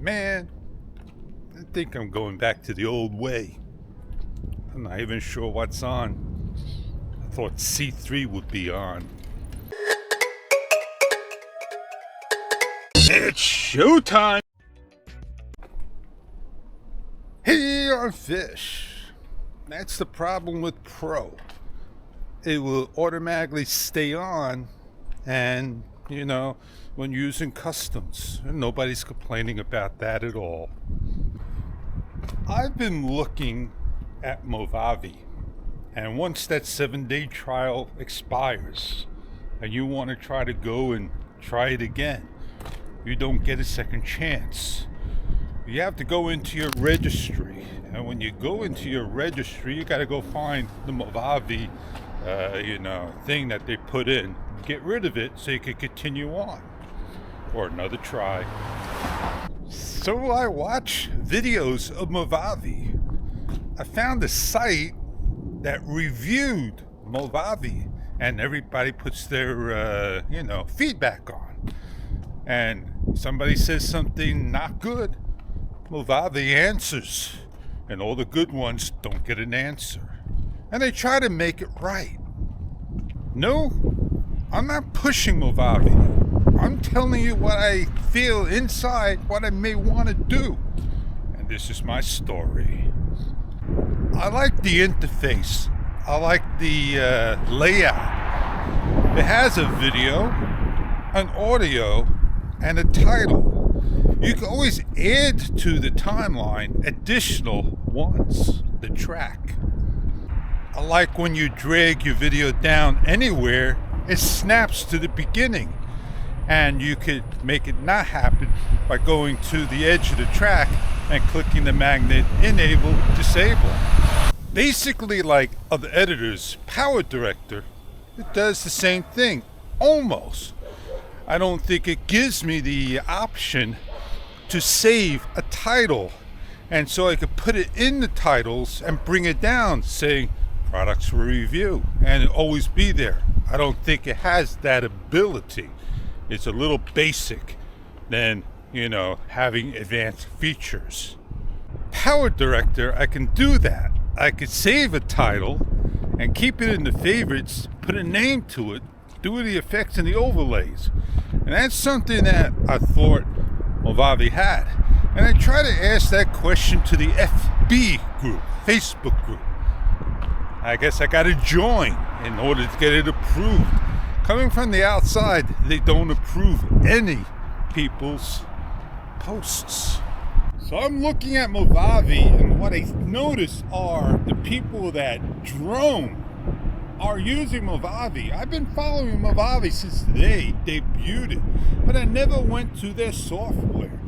Man, I think I'm going back to the old way. I'm not even sure what's on. I thought C3 would be on. It's showtime! Hey, on Fish. That's the problem with Pro. It will automatically stay on, and when using customs, and nobody's complaining about that at all. I've been looking at Movavi, and once that 7-day trial expires and you want to try to go and try it again, you don't get a second chance. You have to go into your registry, and when you go into your registry, you got to go find the Movavi thing that they put in, get rid of it so you can continue on or another try. So I watch videos of Movavi. I found a site that reviewed Movavi, and everybody puts their feedback on. And somebody says something not good, Movavi answers, and all the good ones don't get an answer. And they try to make it right. No, I'm not pushing Movavi. I'm telling you what I feel inside, what I may want to do. And this is my story. I like the interface. I like the layout. It has a video, an audio, and a title. You can always add to the timeline additional ones, the track. I like when you drag your video down anywhere, it snaps to the beginning. And you could make it not happen by going to the edge of the track and clicking the magnet enable, disable. Basically, like other editors, Power Director, it does the same thing, almost. I don't think it gives me the option to save a title, and so I could put it in the titles and bring it down saying products for review, and it'll always be there. I don't think it has that ability. It's a little basic than, having advanced features. Power Director, I can do that. I could save a title and keep it in the favorites, put a name to it, do the effects and the overlays. And that's something that I thought Movavi had. And I try to ask that question to the FB group, Facebook group. I guess I got to join in order to get it approved. Coming from the outside, they don't approve any people's posts. So I'm looking at Movavi, and what I notice are the people that drone are using Movavi. I've been following Movavi since they debuted it, but I never went to their software.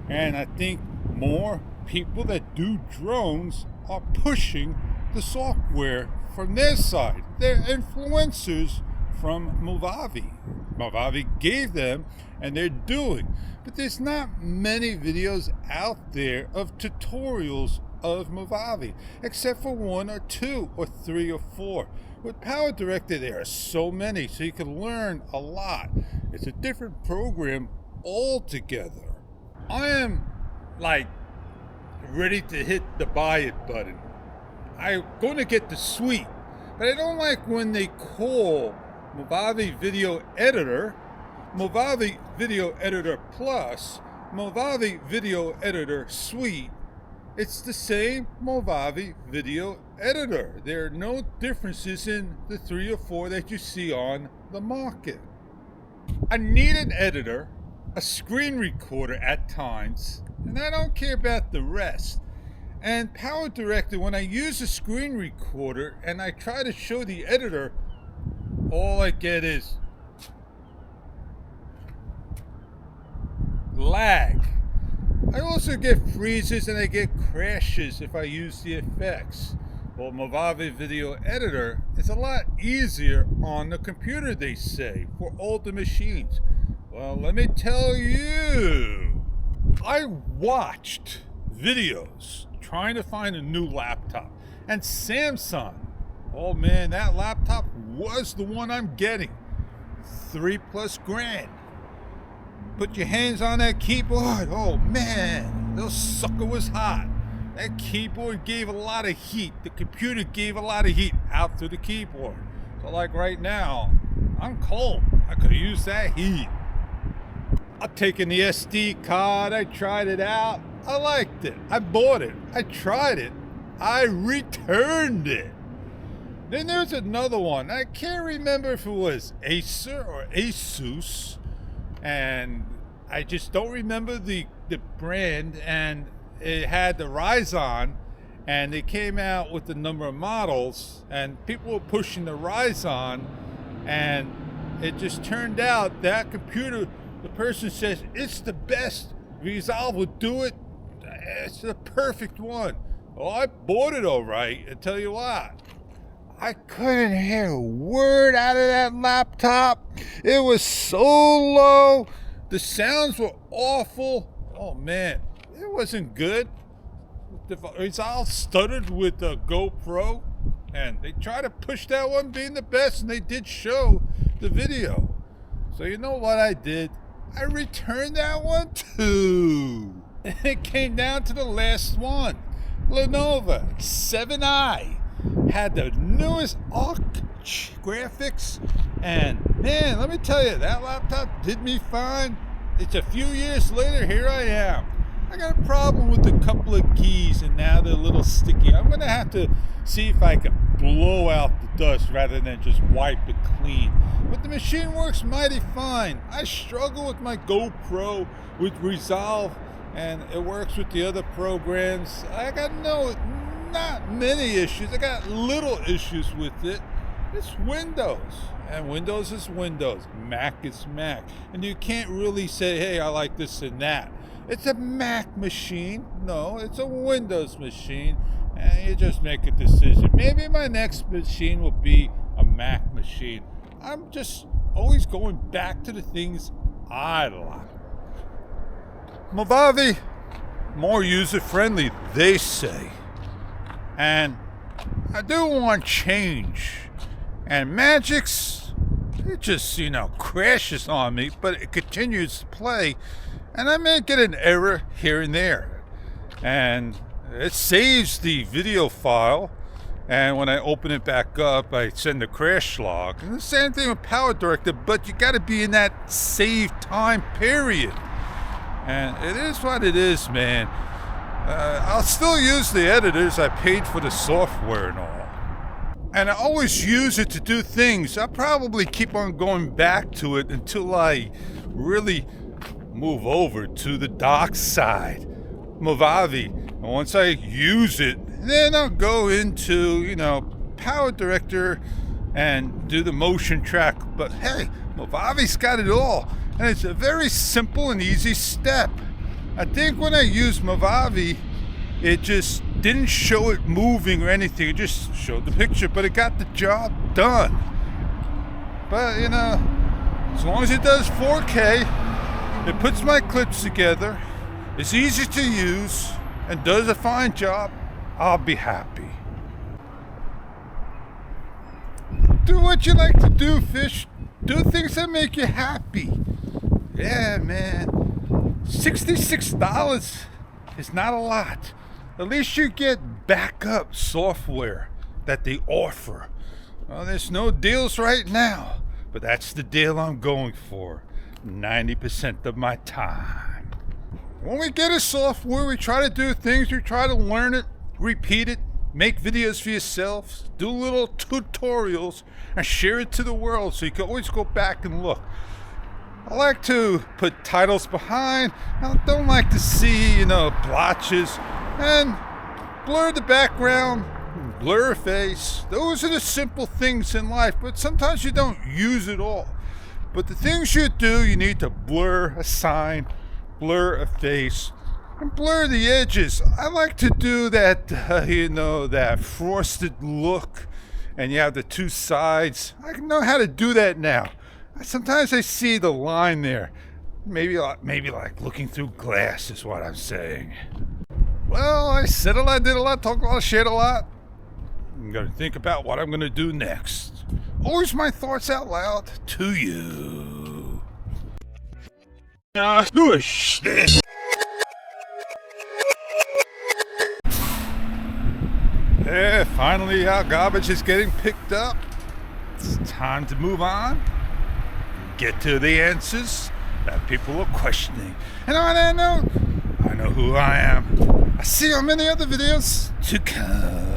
And I think more people that do drones are pushing the software from their side. They're influencers from Movavi. Movavi gave them, and they're doing. But there's not many videos out there of tutorials of Movavi, except for 1 or 2 or 3 or 4. With Power Director, there are so many, so you can learn a lot. It's a different program altogether. I am ready to hit the buy it button. I'm going to get the suite, but I don't like when they call Movavi Video Editor, Movavi Video Editor Plus, Movavi Video Editor Suite. It's the same Movavi Video Editor. There are no differences in the 3 or 4 that you see on the market. I need an editor, a screen recorder at times, and I don't care about the rest. And Power Director, when I use a screen recorder and I try to show the editor, all I get is lag. I also get freezes and I get crashes if I use the effects. Well, Movavi Video Editor is a lot easier on the computer, they say, for older machines. Well, let me tell you, I watched videos trying to find a new laptop, and Samsung, oh man, that laptop was the one I'm getting. $3+ grand. put your hands on that keyboard. Oh man, that sucker was hot. That keyboard gave a lot of heat. The computer gave a lot of heat out through the keyboard. So like right now, I'm cold. I could use that heat. I've taken the SD card. I tried it out. I liked it. I bought it. I tried it. I returned it. Then there's another one. I can't remember if it was Acer or Asus. And I just don't remember the brand. And it had the Ryzen. And they came out with the number of models. And people were pushing the Ryzen. And it just turned out that computer, the person says, it's the best. Resolve will do it. It's the perfect one. Well, I bought it all right. I tell you what. I couldn't hear a word out of that laptop. It was so low. The sounds were awful. Oh man, it wasn't good. The Resolve stuttered with the GoPro, and they tried to push that one being the best, and they did show the video. So you know what I did? I returned that one too. And it came down to the last one. Lenovo 7i. Had the newest ARC graphics, and man, let me tell you, that laptop did me fine. It's a few years later, here I am. I got a problem with a couple of keys, and now they're a little sticky. I'm gonna have to see if I can blow out the dust rather than just wipe it clean. But the machine works mighty fine. I struggle with my GoPro with Resolve, and it works with the other programs. I got not many issues. I got little issues with it. It's Windows, and Windows is Windows. Mac is Mac, and you can't really say, hey, I like this and that. It's a Mac machine. No, it's a Windows machine, and you just make a decision. Maybe my next machine will be a Mac machine. I'm just always going back to the things I like. Movavi, more user-friendly, they say. And I do want change. And Magix, it just, crashes on me, but it continues to play. And I may get an error here and there. And it saves the video file. And when I open it back up, I send the crash log. And the same thing with Power Director, but you got to be in that save time period. And it is what it is, man. I'll still use the editors. I paid for the software and all. And I always use it to do things. I'll probably keep on going back to it until I really move over to the dark side. Movavi. And once I use it, then I'll go into, Power Director and do the motion track. But hey, Movavi's got it all. And it's a very simple and easy step. I think when I used Movavi, it just didn't show it moving or anything. It just showed the picture, but it got the job done. But, as long as it does 4K, it puts my clips together, it's easy to use, and does a fine job, I'll be happy. Do what you like to do, Fish. Do things that make you happy. Yeah, man. $66 is not a lot. At least you get backup software that they offer. Well, there's no deals right now, but that's the deal I'm going for. 90% of my time. When we get a software, we try to do things, we try to learn it, repeat it, make videos for yourself, do little tutorials, and share it to the world so you can always go back and look. I like to put titles behind. I don't like to see, blotches. And blur the background, blur a face. Those are the simple things in life, but sometimes you don't use it all. But the things you do, you need to blur a sign, blur a face, and blur the edges. I like to do that, that frosted look, and you have the two sides. I know how to do that now. Sometimes I see the line there. Maybe like looking through glass is what I'm saying. Well, I said a lot, did a lot, talked a lot, shared a lot. I'm going to think about what I'm going to do next. Always my thoughts out loud to you. Yeah, finally our garbage is getting picked up. It's time to move on. Get to the answers that people are questioning. And on that note, I know who I am. I see you on many other videos to come.